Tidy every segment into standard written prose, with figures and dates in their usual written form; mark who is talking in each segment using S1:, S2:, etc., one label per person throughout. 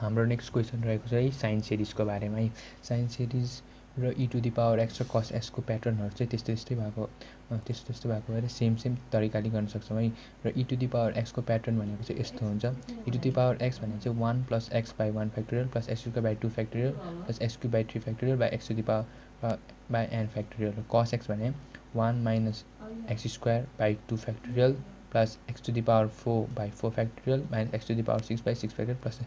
S1: हाम्रो next question रहेको छ है साइन सिरिजको बारेमा है। साइन सिरिज र e to the power x र cos s को प्याटर्नहरू चाहिँ त्यस्तै भएको भएर सेम तरिकाले गर्न सक्छौँ है। र e to the power x को प्याटर्न भनेको चाहिँ यस्तो हुन्छ। e to the power x भनेको चाहिँ 1 + x / 1 factorial + x² / 2 factorial + x³ / 3 factorial / x to the power n factorial. cos x भने 1 - x² / 2 factorial + x to the power 4/4 factorial - x to the power 6/6 factorial plus.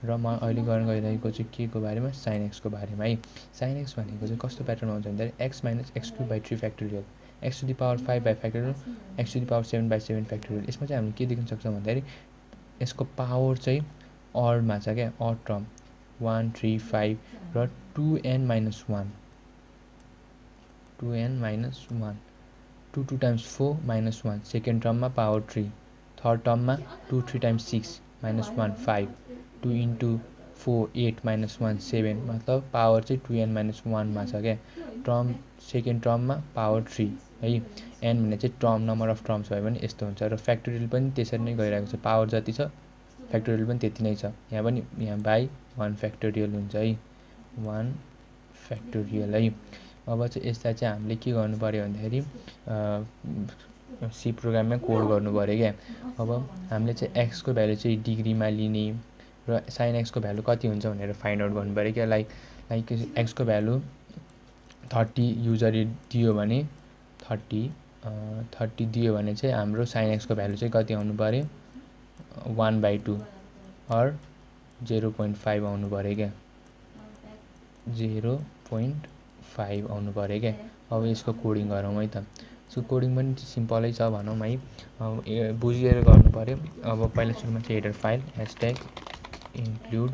S1: र म अहिले गर्न गइरहेको चाहिँ के को बारेमा, साइन x को बारेमा है। साइन x भनेको चाहिँ कस्तो प्याटर्नमा हुन्छ भन्दाखेरि x - x³ / 3 factorial x to the power 5/5 factorial x to the power 7/7 factorial. यसमा चाहिँ हामीले के देख्न सक्छौँ भन्दाखेरि यसको पावर चाहिँ अडमा छ क्या, अड टर्म 1 3 5 र 2n - 1 2n - 1 2 2 टाइम्स 4 - 1 सेकेन्ड टर्ममा पावर 3 थर्ड टर्ममा 2 3 टाइम्स 6 - 1 5 2 × 4 8 - 1 7 मतलब पावर चाहिँ 2n - 1 मा छ क्या। टर्म सेकेन्ड टर्ममा पावर 3 है। एन भने चाहिँ टर्म नम्बर अफ टर्म्स भयो भने यस्तो हुन्छ। र फ्याक्टोरियल पनि त्यसरी नै गइरहेको छ, पावर जति छ फ्याक्टोरियल पनि त्यति नै छ। यहाँ पनि यहाँ बाई 1 फ्याक्टोरियल हुन्छ है, 1 फ्याक्टोरियल है। अब चाहिँ यसलाई चाहिँ हामीले के गर्नु पर्यो भन्दाखेरि सी प्रोग्राममै कोड गर्नु पर्यो क्या। अब हामीले चाहिँ x को भ्यालु चाहिँ डिग्रीमा लिने र साइन x को भ्यालु कति हुन्छ भनेर फाइन्ड आउट गर्नु पर्यो क्या। लाइक x को भ्यालु 30 युजरले दियो भने 30 दियो भने चाहिँ हाम्रो साइन x को भ्यालु चाहिँ कति आउनु पर्यो, 1/2 अर 0.5 आउनु पर्यो क्या, 0.5 आउनु पर्यो क्या। अब यसको कोडिङ गरौँ है त। यसको कोडिङ पनि सिम्पलै छ भनौँ है, बुझेर गर्नु पर्यो। अब पहिला सुरुमा चाहिँ header file #include -include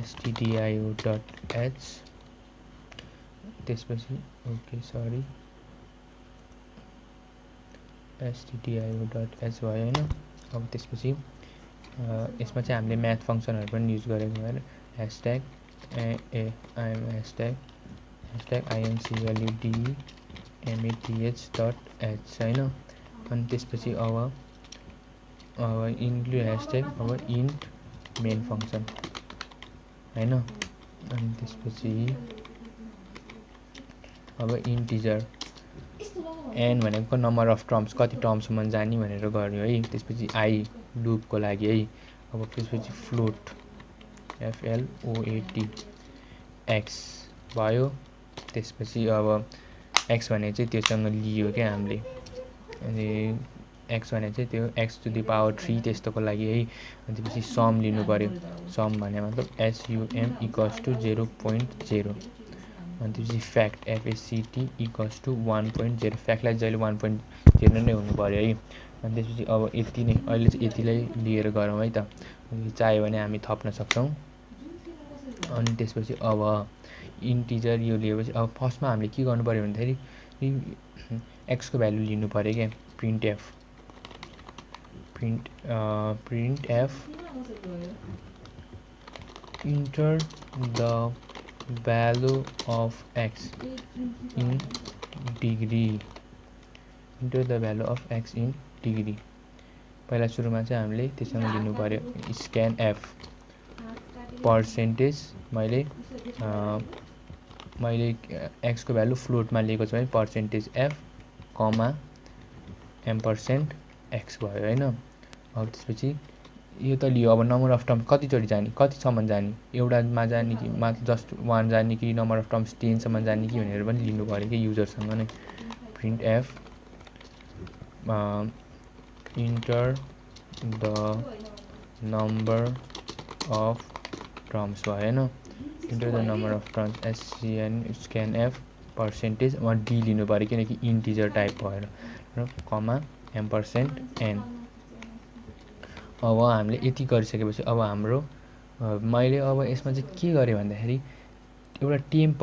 S1: stdio.h त्यसपछि stdio.h भयो होइन। अब त्यसपछि यसमा चाहिँ हामीले म्याथ फङ्सनहरू पनि युज गरेको भएर #include_math होइन। अनि त्यसपछि अब इन्क्लुड अब इन्ट मेन फङ्सन होइन। अनि त्यसपछि अब इन्टिजर एन भनेको नम्बर अफ टर्म्स, कति टर्मसम्म जाने भनेर गर्यो है। त्यसपछि आई लुपको लागि है। अब त्यसपछि फ्लोट FLOAT एक्स भयो। त्यसपछि अब एक्स भने चाहिँ त्योसँग लियो क्या हामीले, अनि एक्स भने चाहिँ त्यो x टु द पावर 3 त्यस्तोको लागि है। अनि त्यसपछि सम लिनु पर्यो, सम भने मतलब SUM = 0.0। अनि त्यसपछि फ्याक्ट FACT = 1.0, फ्याक्टलाई जहिले 1.0 नै हुनु पर्यो है। अनि त्यसपछि अब यति नै, अहिले चाहिँ यतिलाई लिएर गरौँ है त। चाहियो भने हामी थप्न सक्छौँ। अनि त्यसपछि अब इन्टिजर यो लिएपछि अब फर्स्टमा हामीले के गर्नु पर्यो भन्दाखेरि x को भ्यालु लिनु पर्यो क्या। Print f enter the value of x in degree, enter the value of x in degree. पहिला सुरुमा चाहिँ हामीले त्यससँग लिनु पर्यो स्क्यान एफ पर्सेन्टेज। मैले x को भ्यालु फ्लोटमा लिएको छु भने पर्सेन्टेज एफ कमा %x भयो होइन। अब त्यसपछि यो त लियो। अब नम्बर अफ टर्म कतिचोटि जाने, कतिसम्म जाने, एउटामा जाने कि मात्र जस्ट 1 जाने कि नम्बर अफ टर्म्स 10सम्म जाने कि भनेर पनि लिनु पऱ्यो कि युजरसँग नै। Print f enter the number of terms भयो होइन। Enter the number of terms scan f percentage d लिनु पऱ्यो किनकि इन्टिजर टाइप भएर, र कमा %n। अब हामीले यति गरिसकेपछि अब हाम्रो मैले अब यसमा चाहिँ के गरेँ भन्दाखेरि एउटा टेम्प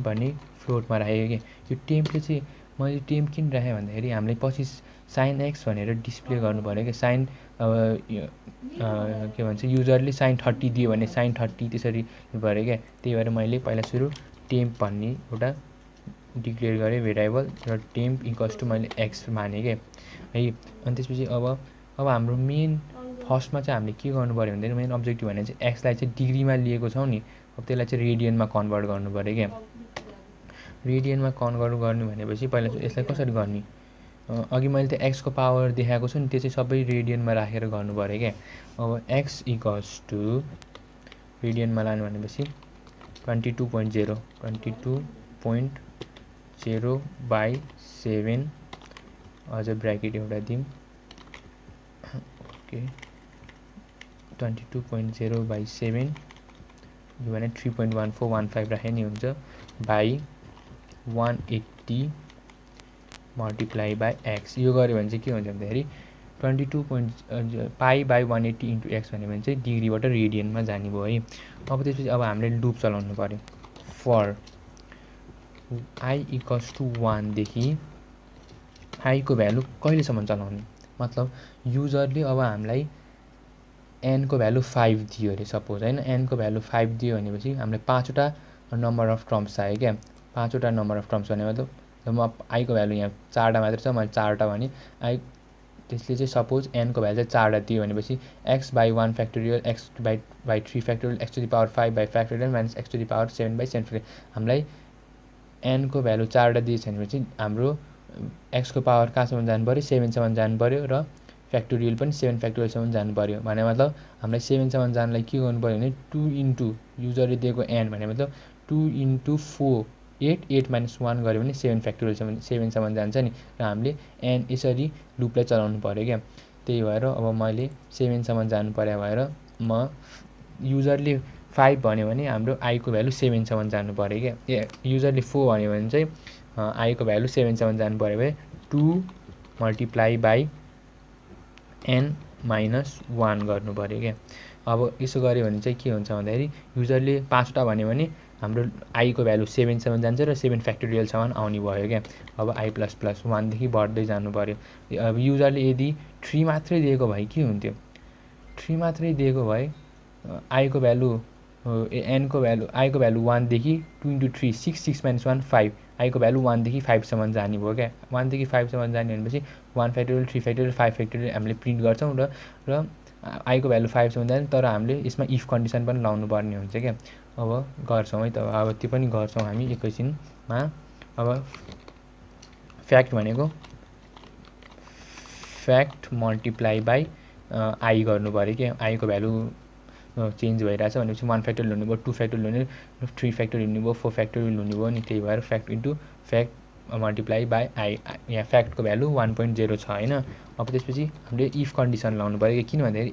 S1: भन्ने फ्लोटमा राखेँ कि यो टेम्पले चाहिँ मैले टेम्प किन राखेँ भन्दाखेरि हामीले पछि साइन एक्स भनेर डिस्प्ले गर्नु पऱ्यो कि। साइन के भन्छ युजरले साइन 30 दियो भने साइन 30 त्यसरी पऱ्यो क्या। त्यही भएर मैले पहिला सुरु टेम्प भन्ने एउटा डिक्लेयर गरेँ भेरिएबल र टेम्प इक्वल्स टु मैले एक्स माने के है। अनि त्यसपछि अब हाम्रो मेन फर्स्टमा चाहिँ हामीले के गर्नु पऱ्यो भन्दाखेरि मेन अब्जेक्टिभ भने चाहिँ एक्सलाई चाहिँ डिग्रीमा लिएको छौँ नि, अब त्यसलाई चाहिँ रेडियनमा कन्भर्ट गर्नु पऱ्यो क्या। रेडियनमा कन्भर्ट गर्नु भनेपछि पहिला चाहिँ यसलाई कसरी गर्ने, अघि मैले त एक्सको पावर देखाएको छु नि, त्यो चाहिँ सबै रेडियनमा राखेर गर्नु पऱ्यो क्या। अब एक्स इक्वल्स टु रेडियनमा लानु भनेपछि 22.0/7 अझ ब्राकेट एउटा दिउँ, ओके 22.0/7 यो भने 3.1415 राखे नि हुन्छ बाई 180 मल्टिप्लाई बाई एक्स। यो गऱ्यो भने चाहिँ के हुन्छ भन्दाखेरि 22.π/180 इन्टु एक्स भन्यो भने चाहिँ डिग्रीबाट रेडियनमा जाने भयो है। अब त्यसपछि अब हामीले लुप चलाउनु पऱ्यो। फर आई इक्वल्स टु 1 देखि आईको भ्यालु कहिलेसम्म चलाउने, मतलब युजरले अब हामीलाई एनको भ्यालु 5 दियो अरे सपोज होइन, एनको भ्यालु 5 दियो भनेपछि हामीलाई 5वटा नम्बर अफ टर्म्स चाहियो क्या। 5वटा नम्बर अफ टर्म्स भने मतलब म आईको भ्यालु यहाँ 4वटा मात्र छ, मैले 4वटा भने आई त्यसले चाहिँ सपोज एनको भ्यालु चाहिँ 4वटा दियो भनेपछि x/1 factorial x/3 factorial x to the power 5 factorial minus x to the power 7/7 factorial. हामीलाई एनको भ्यालु 4वटा दिएछ भनेपछि हाम्रो एक्सको पावर कहाँसम्म जानु पऱ्यो, 7सम्म जानु पऱ्यो र फ्याक्टोरियल पनि 7 फ्याक्टोरियलसम्म जानु पऱ्यो। भने मतलब हामीलाई 7सम्म जानलाई के गर्नु पऱ्यो भने 2 इन्टु युजरले दिएको एन भने मतलब 2 इन्टु 4 8 माइनस 1 गऱ्यो भने 7 फ्याक्टोरियलसम्म 7सम्म जान्छ नि, र हामीले एन यसरी लुपलाई चलाउनु पऱ्यो क्या। त्यही भएर अब मैले 7सम्म जानु पर्यो भएर म युजरले 5 भन्यो भने हाम्रो आईको भ्यालु 7सम्म जानु पऱ्यो क्या। युजरले 4 भन्यो भने चाहिँ आईको भ्यालु 7सम्म जानु पऱ्यो भने 2 मल्टिप्लाई बाई एन माइनस 1 गर्नु पऱ्यो क्या। अब यसो गऱ्यो भने चाहिँ के हुन्छ भन्दाखेरि युजरले 5वटा भन्यो भने हाम्रो आईको भ्यालु 7सम्म जान्छ र 7 फ्याक्टोरियलसम्म आउने भयो क्या। अब आई प्लस प्लस 1देखि बढ्दै जानु पऱ्यो। अब युजरले यदि 3 मात्रै दिएको भए के हुन्थ्यो, 3 मात्रै दिएको भए आईको भ्यालु एनको भ्यालु आईको भ्यालु 1 देखि 2 इन्टु 3 6 माइनस 1 5 आईको भ्यालु 1 देखि 5सम्म जाने भयो क्या। 1 देखि 5सम्म जाने भनेपछि 1 फ्याक्टोरियल 3 फ्याक्टोरियल 5 फ्याक्टोरियल हामीले प्रिन्ट गर्छौँ र आईको भ्यालु 5सम्म जाने, तर हामीले यसमा इफ कन्डिसन पनि लाउनु पर्ने हुन्छ क्या। अब गर्छौँ है त, अब त्यो पनि गर्छौँ हामी एकैछिनमा। अब फ्याक्ट भनेको फ्याक्ट मल्टिप्लाई बाई आई गर्नु पऱ्यो क्या। आईको भ्यालु चेन्ज भइरहेछ भनेपछि 1 फ्याक्टोरियल हुनुभयो, 2 फ्याक्टोरियल हुने, 3 फ्याक्टोरियल हुनुभयो, 4 फ्याक्टोरियल हुनुभयो नि। त्यही भएर fact into fact multiply by I, यहाँ फ्याक्टको भ्यालु 1.0 छ होइन। अब त्यसपछि हामीले इफ कन्डिसन लाउनु पऱ्यो। किन भन्दाखेरि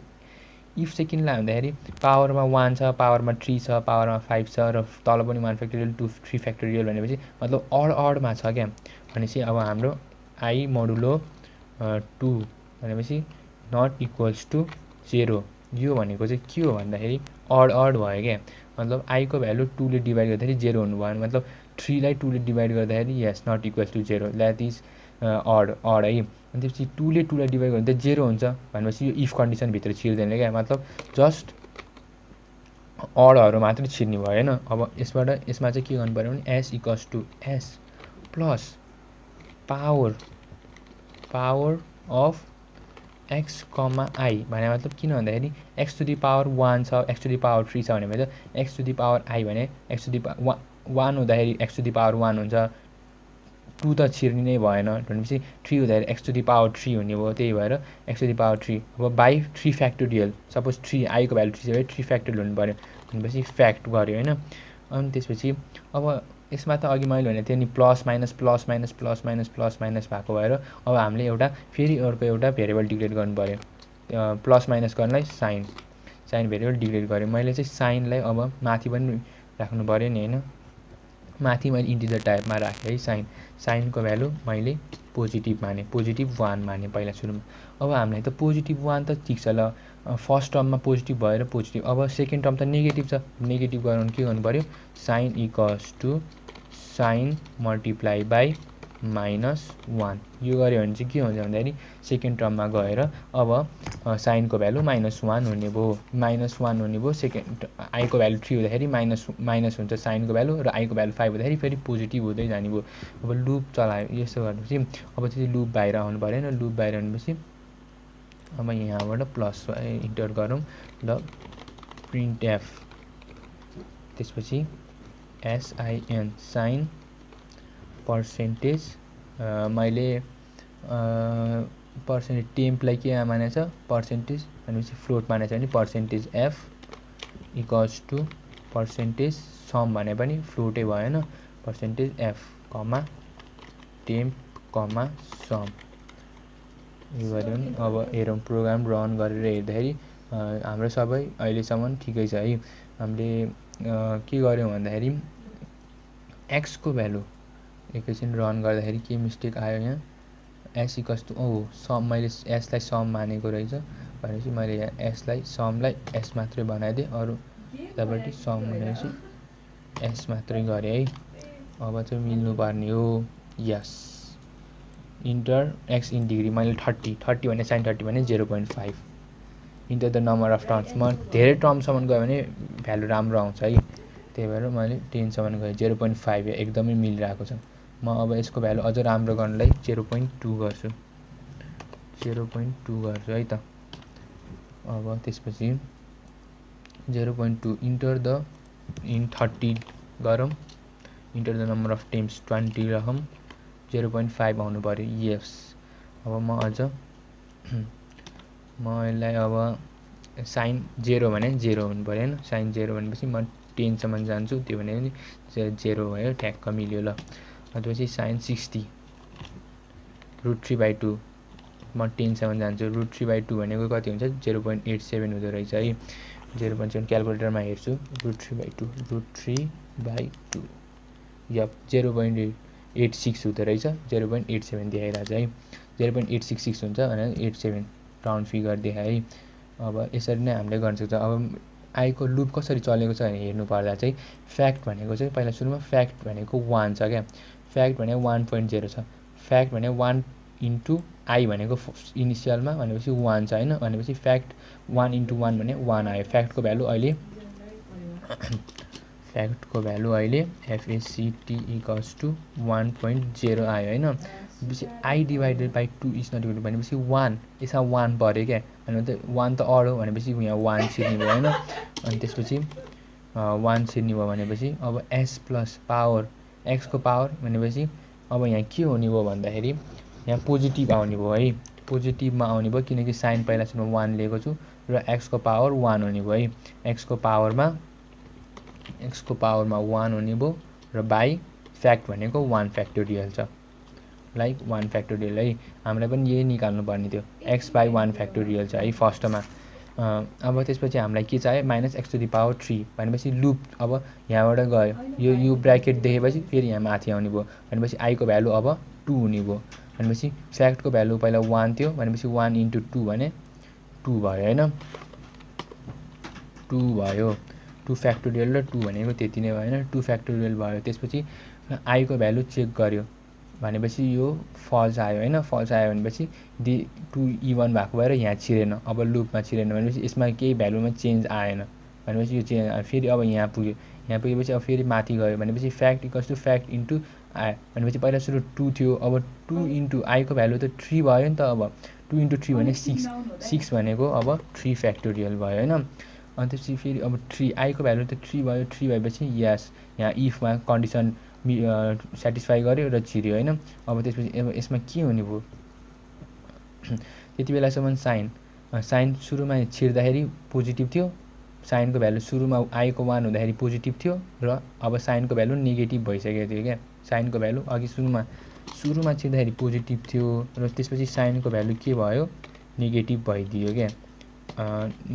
S1: इफ चाहिँ किन लाग्यो भन्दाखेरि पावरमा 1 छ, पावरमा 3 छ, पावरमा 5 छ र तल पनि 1 फ्याक्टोरियल 2 3 फ्याक्टोरियल भनेपछि मतलब अडमा छ क्या। भनेपछि अब हाम्रो आई मोडुलो 2 भनेपछि नट इक्वल्स टु 0। यो भनेको चाहिँ के हो भन्दाखेरि अड भयो क्या। मतलब आईको भ्यालु 2 ले डिभाइड गर्दाखेरि 0 हुनु भयो, मतलब 3 लाई 2 ले डिभाइड गर्दाखेरि यस not equals to 0 that is odd है। अनि त्यसपछि 2 ले 2 लाई डिभाइड गर्दा 0 हुन्छ भनेपछि यो इफ कन्डिसनभित्र छिर्दैन क्या। मतलब जस्ट अडहरू मात्रै छिर्ने भयो होइन। अब यसमा चाहिँ के गर्नु पऱ्यो भने S equals to S plus power of X comma I भने मतलब किन भन्दाखेरि एक्स टु दि पावर 1 छ, एक्स टु दि पावर 3 छ भने चाहिँ X to the power I भने एक्स टु दि 1 हुँदाखेरि एक्स टु दि पावर 1 हुन्छ, 2 त छिर्ने नै भएन भनेपछि 3 हुँदाखेरि एक्स टु दि पावर 3 हुने भयो। त्यही भएर एक्स टु दि पावर 3 अब बाई 3 फ्याक्टोरियल, सपोज 3 आईको भ्यालु 3 छ भने 3 फ्याक्टोरियल हुनु पऱ्यो भनेपछि फ्याक्ट गऱ्यो होइन। अनि त्यसपछि अब यसमा त अघि मैले भने थियो नि plus minus plus minus plus minus plus minus भएको भएर अब हामीले एउटा फेरि अर्को एउटा भेरिएबल डिक्लेयर गर्नु पऱ्यो। प्लस माइनस गर्नलाई साइन भेरिएबल डिक्लेयर गरेँ मैले चाहिँ। साइनलाई अब माथि पनि राख्नु पऱ्यो नि होइन, माथि मैले इन्टिजर टाइपमा राखेँ है। साइनको भ्यालु मैले पोजिटिभ माने, पोजिटिभ 1 माने पहिला सुरुमा। अब हामीलाई त पोजिटिभ 1 त ठिक छ ल, फर्स्ट टर्ममा पोजिटिभ भएर पोजिटिभ। अब सेकेन्ड टर्म त नेगेटिभ छ, नेगेटिभ गराउनु के गर्नु पऱ्यो, sine equals to sine multiply by -1 यो गऱ्यो भने चाहिँ के हुन्छ भन्दाखेरि सेकेन्ड टर्ममा गएर अब साइनको भ्यालु -1 हुने भयो -1 हुने भयो सेकेन्ड आईको भ्यालु 3 हुँदाखेरि माइनस हुन्छ साइनको भ्यालु र आईको भ्यालु 5 हुँदाखेरि फेरि पोजिटिभ हुँदै जाने भयो। अब लुप चलायो यसो गरेपछि अब चाहिँ लुप बाहिर आउनु पऱ्यो हैन लुप बाहिर आउनुपछि अब यहाँबाट प्लस इन्टर गरौँ ल प्रिन्ट एफ त्यसपछि SIN साइन पर्सेन्टेज मैले पर्सेन्टेज टेम्पलाई के मानेको छ पर्सेन्टेज भनेपछि फ्लोट मानेको छ भने percentage f equals to percentage sum भने पनि फ्लोटै भयो हैन percentage f comma temp comma sum यो गऱ्यौँ। अब हेरौँ प्रोग्राम रन गरेर हेर्दाखेरि हाम्रो सबै अहिलेसम्म ठिकै छ है। हामीले के गर्यौँ भन्दाखेरि एक्सको भ्यालु एकैछिन रन गर्दाखेरि के मिस्टेक आयो यहाँ एस इक्वल्स टु सम मैले एसलाई सम मानेको रहेछ भनेपछि मैले यहाँ एसलाई समलाई एस मात्रै बनाइदिएँ अरू यतापट्टि सम भनेपछि एस मात्रै गरेँ है। अब चाहिँ मिल्नुपर्ने हो यस इन्टर एक्स इन डिग्री मैले 30 भने साइन 30 भने 0.5 enter the number of terms म धेरै टर्मसम्म गयो भने भ्यालु राम्रो आउँछ है त्यही भएर मैले 10 सम्म गएँ 0.5 एकदमै मिलिरहेको छ। म अब यसको भ्यालु अझ राम्रो गर्नलाई 0.2 गर्छु 0.2 गर्छु है त। अब त्यसपछि 0.2 इन्टर द इन 30 गरौँ enter the number of times 20 राखौँ 0.5 आउनु पर्यो यस। अब म अझ म यसलाई अब साइन 0 भने 0 हुनु पर्यो हैन साइन 0 भनेपछि म 10 सम्म जान्छु त्यो भने नि 0 भयो ठ्याक्क मिल्यो ल। त्यसपछि साइन 60 √3/2 म 10 सम्म जान्छु √3/2 भनेको कति हुन्छ 0.87 हुँदो रहेछ है 0.7 क्यालकुलेटरमा हेर्छु √3/2 यप 0.86 हुँदो रहेछ 0.87 देखाइरहेछ है 0.866 हुन्छ भने 87 राउन्ड फिगर देखाए है। अब यसरी नै हामीले गर्न सक्छ। अब आईको लुप कसरी चलेको छ भने हेर्नु पर्दा चाहिँ फ्याक्ट भनेको चाहिँ पहिला सुरुमा फ्याक्ट भनेको 1 छ क्या फ्याक्ट भनेको 1.0 छ फ्याक्ट भनेको 1 इन्टु आई भनेको इनिसियलमा भनेपछि 1 छ हैन भनेपछि फ्याक्ट 1 इन्टु 1 भने 1 आयो फ्याक्टको भ्यालु अहिले FACT इक्वल्स टु 1.0 आयो हैन भनेपछि I divided by 2 is not equal to भनेपछि 1 यसमा 1 पऱ्यो क्या भने 1 त अड हो भनेपछि यहाँ 1 छिर्ने भयो हैन अनि त्यसपछि 1 छिर्ने भयो भनेपछि अब s प्लस पावर x को पावर भनेपछि अब यहाँ के हुने भयो भन्दाखेरि यहाँ पोजिटिभ आउने भयो है पोजिटिभमा आउने भयो किनकि साइन पहिला सुरुमा 1 लिएको छु र x को पावर 1 हुने भयो है x को पावरमा 1 हुने भयो र बाई फ्याक्ट भनेको 1 फ्याक्टोरियल छ लाइक 1 फ्याक्टोरियल है हामीलाई पनि यही निकाल्नु पर्ने थियो x बाई 1 फ्याक्टोरियल छ है फर्स्टमा। अब त्यसपछि हामीलाई के चाहियो -x⁻³ भनेपछि लुप अब यहाँबाट गयो यो ब्र्याकेट देखेपछि फेरि यहाँ माथि आउने भयो भनेपछि आई को भ्यालु अब 2 हुने भयो भनेपछि फ्याक्टको भ्यालु पहिला 1 थियो भनेपछि 1 इन्टु 2 भने 2 भयो हैन 2 भयो 2 फ्याक्टोरियल र 2 भनेको त्यति नै भयो हैन 2 फ्याक्टोरियल भयो। त्यसपछि आई को भ्यालु चेक गर्यो भनेपछि यो फल्स आयो हैन फल्स आयो भनेपछि 2 इभन भएको भएर यहाँ छिरेन अब लुपमा छिरेन भनेपछि यसमा केही भ्यालुमा चेन्ज आएन भनेपछि यो चेन्ज फेरि अब यहाँ पुगेपछि अब फेरि माथि गयो भनेपछि fact equals to fact into I भनेपछि पहिला सुरु 2 थियो अब 2 इन्टु आई को भ्यालु त 3 भयो नि त अब 2 इन्टु 3 भने 6 भनेको अब 3 फ्याक्टोरियल भयो हैन अनि त्यसपछि फेरि अब 3 आई को भ्यालु त 3 भयो 3 भएपछि यस यहाँ इफमा कन्डिसन सेटिस्फाई गर्यो र छिर्यो हैन अब त्यसपछि अब यसमा के हुने भयो त्यति बेलासम्म साइन सुरुमा छिर्दाखेरि पोजिटिभ थियो साइनको भ्यालु सुरुमा आई को 1 हुँदाखेरि पोजिटिभ थियो र अब साइनको भ्यालु नेगेटिभ भइसकेको थियो क्या साइनको भ्यालु अघि सुरुमा छिर्दाखेरि पोजिटिभ थियो र त्यसपछि साइनको भ्यालु के भयो नेगेटिभ भइदियो क्या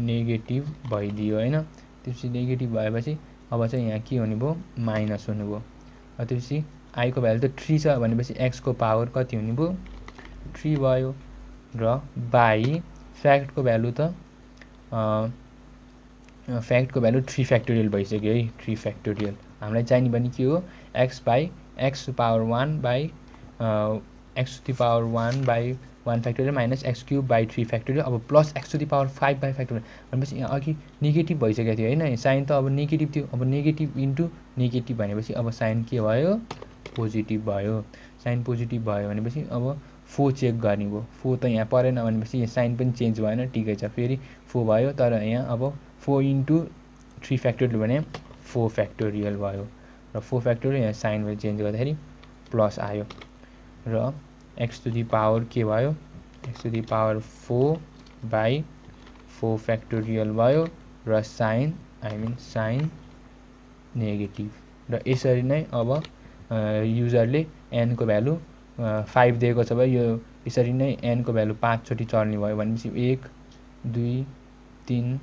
S1: नेगेटिभ भइदियो हैन त्यसपछि नेगेटिभ भएपछि अब चाहिँ यहाँ के हुने भयो माइनस हुने भयो त्यसपछि आई को भ्यालु त 3 छ भनेपछि x को पावर कति हुने भयो 3 भयो र बाई फ्याक्टको भ्यालु त फ्याक्टको भ्यालु 3 फ्याक्टोरियल भइसक्यो है 3 फ्याक्टोरियल हामीलाई चाहिने पनि के हो x by x power 1 by x to the power 1 by 1 factorial minus x cube by 3 factorial अब plus x to the power 5 by factorial भनेपछि यहाँ अघि नेगेटिभ भइसकेको थियो होइन साइन त अब नेगेटिभ थियो अब नेगेटिभ इन्टु नेगेटिभ भनेपछि अब साइन के भयो पोजिटिभ भयो साइन पोजिटिभ भयो भनेपछि अब 4 चेक गर्ने भयो 4 त यहाँ परेन भनेपछि यहाँ साइन पनि चेन्ज भएन ठिकै छ फेरि 4 भयो तर यहाँ अब 4 इन्टु 3 फ्याक्टोरियल भने 4 फ्याक्टोरियल भयो र 4 फ्याक्टोरियल यहाँ साइन भएर चेन्ज गर्दाखेरि प्लस आयो र एक्स टु द पावर के भयो X to the power 4 by 4 factorial भयो र साइन साइन नेगेटिभ र यसरी नै अब युजरले एनको भ्यालु 5 दिएको छ भने यो यसरी नै एनको भ्यालु 5 चोटि चल्ने भयो भनेपछि 1 2 3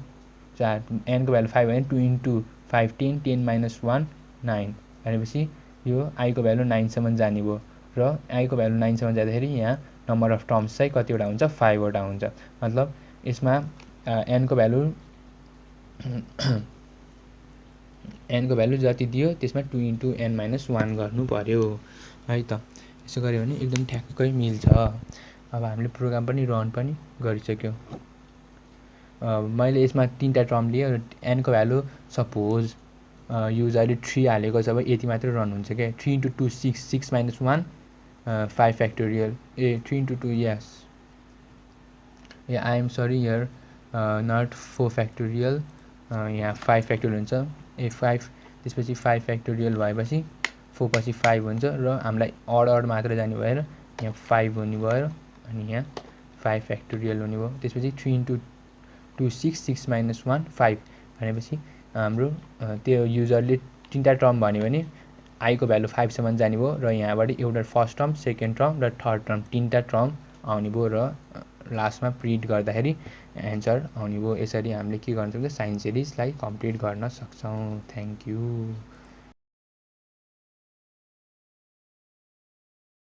S1: 4 एनको भ्यालु 5 भने 2 इन्टु 5 10 10 माइनस 1 9 भनेपछि यो आईको भ्यालु 9 सम्म जाने भयो र आईको भ्यालु 9 सम्म जाँदाखेरि यहाँ नम्बर अफ टर्म्स चाहिँ कतिवटा हुन्छ 5 वटा हुन्छ मतलब यसमा एनको भ्यालु एनको भ्यालु जति दियो त्यसमा 2 इन्टु एन माइनस 1 गर्नु पर्यो है त यसो गर्यो भने एकदम ठ्याक्कै मिल्छ अब हामीले प्रोग्राम पनि रन पनि गरिसक्यो मैले यसमा 3टा टर्म लिए एनको भ्यालु सपोज युजरले 3 हालेको छ भने यति मात्रै रन हुन्छ क्या 3 into 2 6 6 minus 1 5 factorial 3 into 2 yes I am sorry here not 4 factorial यहाँ 5 फ्याक्टोरियल हुन्छ 5 त्यसपछि 5 फ्याक्टोरियल भएपछि 4 पछि 5 हुन्छ र हामीलाई अड मात्र जाने भएर यहाँ 5 हुने भयो अनि यहाँ 5 फ्याक्टोरियल हुने भयो त्यसपछि 3 इन्टु 2 6 6 माइनस 1 5 भनेपछि हाम्रो त्यो युजरले 3टा टर्म भन्यो भने आईको भ्यालु 5 सम्म जाने भयो र यहाँबाट एउटा फर्स्ट टर्म सेकेन्ड टर्म र थर्ड टर्म 3टा टर्म आउने भयो र लास्टमा प्रिन्ट गर्दाखेरि एन्सर आउने भयो यसरी हामीले के गर्न सक्छौँ साइन सिरिजलाई कम्प्लिट गर्न सक्छौँ थ्याङ्क यू